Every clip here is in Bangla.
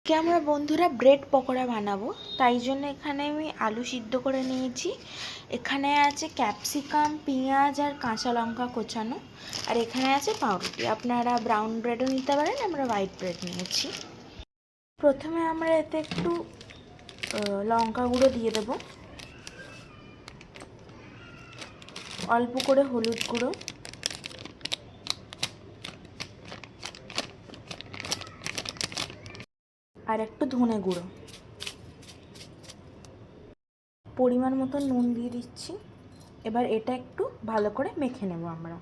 আমরা বন্ধুরা ব্রেড পকোড়া বানাবো, তাই জন্য এখানে আমি আলু সিদ্ধ করে নিয়েছি। এখানে আছে ক্যাপসিকাম, পেঁয়াজ আর কাঁচা লঙ্কা কোচানো, আর এখানে আছে পাউরুটি। আপনারা ব্রাউন ব্রেডও নিতে পারেন, আমরা হোয়াইট ব্রেড নিয়েছি। প্রথমে আমরা এতে একটু লঙ্কা গুঁড়ো দিয়ে দেব, অল্প করে হলুদ গুঁড়ো, আর একটু ধনে গুঁড়ো, পরিমাণ মতো নুন দিয়ে দিচ্ছি। এবার এটা একটু ভালো করে মেখে নেব আমরা।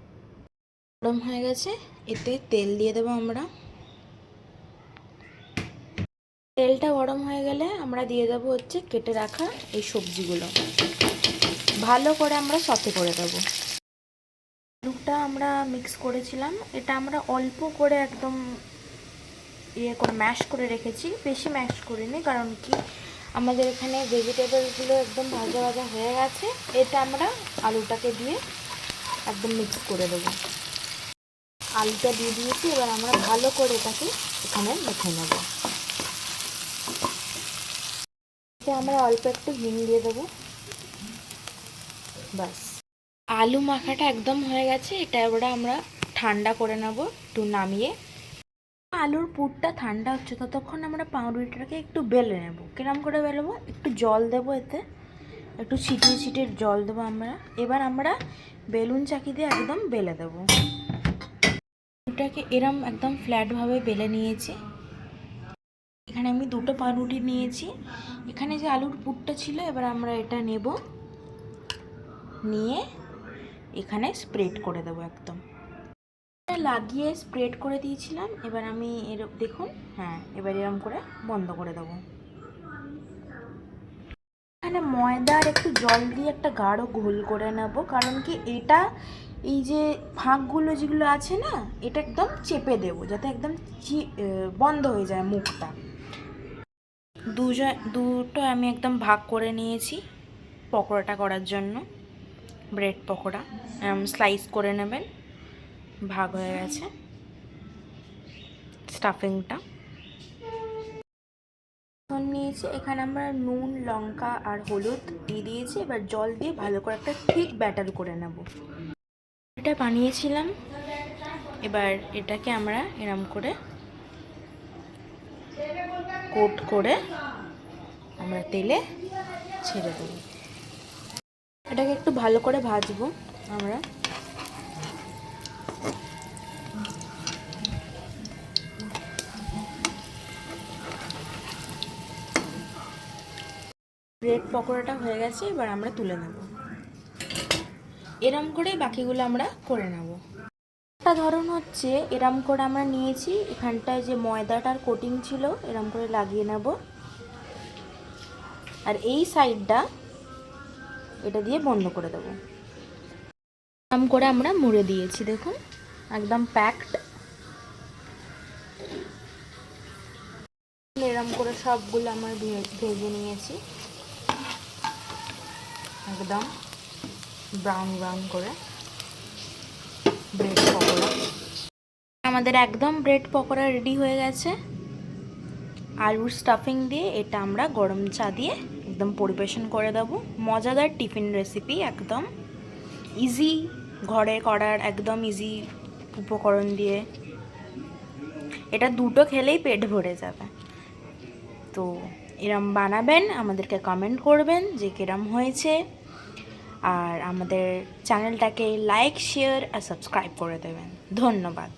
গরম হয়ে গেছে, এতে তেল দিয়ে দেবো আমরা। তেলটা গরম হয়ে গেলে আমরা দিয়ে দেবো কেটে রাখা এই সবজিগুলো, ভালো করে আমরা সতে করে দেবো। আলুটা আমরা মিক্স করেছিলাম, এটা আমরা অল্প করে একদম করে ম্যাশ করে রেখেছি, বেশি ম্যাশ করিনি, কারণ কি আমাদের এখানে ভেজিটেবলগুলো একদম ভাজা ভাজা হয়ে গেছে। এটা আমরা আলুটাকে দিয়ে একদম মিক্স করে দেবো। আলুটা দিয়ে দিয়েছি, এবার আমরা ভালো করে এটাকে এখানে মেখে নেব। আমরা অল্প একটু হিং দিয়ে দেবো, বাস। আলু মাখাটা একদম হয়ে গেছে, এটা এবার আমরা ঠান্ডা করে নেব একটু নামিয়ে। আলুর পুরটা ঠান্ডা হচ্ছে, ততক্ষণ আমরা পাউরুটিটাকে একটু বেলে নেব। কিরম করে বেলবো, একটু জল দেবো, এতে একটু ছিটিয়ে ছিটিয়ে জল দেবো আমরা। এবার আমরা বেলুন চাকি দিয়ে একদম বেলে দেবো। এটাকে এরম একদম ফ্ল্যাটভাবে বেলে নিয়েছি। এখানে আমি দুটো পাউরুটি নিয়েছি। এখানে যে আলুর পুরটা ছিল, এবার আমরা এটা নেব, নিয়ে এখানে স্প্রেড করে দেবো একদম। লাগিয়ে স্প্রেড করে দিয়েছিলাম। এবার আমি দেখুন, হ্যাঁ, এবার এরকম করে বন্ধ করে দেবো। এখানে ময়দা আর একটু জল দিয়ে একটা গাঢ় ঘোল করে নেব, কারণ কি এটা এই যে ফাঁকগুলো যেগুলো আছে না, এটা একদম চেপে দেবো যাতে একদম বন্ধ হয়ে যায় মুখটা। দুটো আমি একদম ভাগ করে নিয়েছি পকোড়াটা করার জন্য। ব্রেড পকোড়া স্লাইস করে নেবেন, ভাগ হয়ে গেছে স্টাফিংটা। নিয়েছি এখানে আমরা নুন, লঙ্কা আর হলুদ দিয়ে দিয়েছি। এবার জল দিয়ে ভালো করে একটা ঠিক ব্যাটার করে নেব। এটা বানিয়েছিলাম, এবার এটাকে আমরা এরম করে কোট করে আমরা তেলে ছেড়ে দেব। এটাকে একটু ভালো করে ভাজবো আমরা। ব্রেড পকোড়াটা হয়ে গেছে, এবার আমরা তুলে নেব। এরম করেই বাকিগুলো আমরা করে নেব। একটা ধরন হচ্ছে এরম করে আমরা নিয়েছি, এখানটায় যে ময়দাটার কোটিং ছিল এরম করে লাগিয়ে নেব, আর এই সাইডটা এটা দিয়ে বন্ধ করে দেব। এরম করে আমরা মুড়ে দিয়েছি, দেখুন একদম প্যাকড। এরম করে সবগুলো আমার ভেজে নিয়েছি একদম ব্রাউন ব্রাউন করে। ব্রেড পকোড়া আমাদের একদম ব্রেড পকোড়া রেডি হয়ে গেছে। আলুর স্টাফিং দিয়ে এটা আমরা গরম চা দিয়ে একদম পরিবেশন করে দেবো। মজাদার টিফিন রেসিপি, একদম ইজি, ঘরে করার একদম ইজি উপকরণ দিয়ে। এটা দুটো খেলেই পেট ভরে যাবে। তো এরম বানাবেন, আমাদেরকে কমেন্ট করবেন যে কিরম হয়েছে, আর আমাদের চ্যানেলটাকে লাইক, শেয়ার আর সাবস্ক্রাইব করে দেবেন। ধন্যবাদ।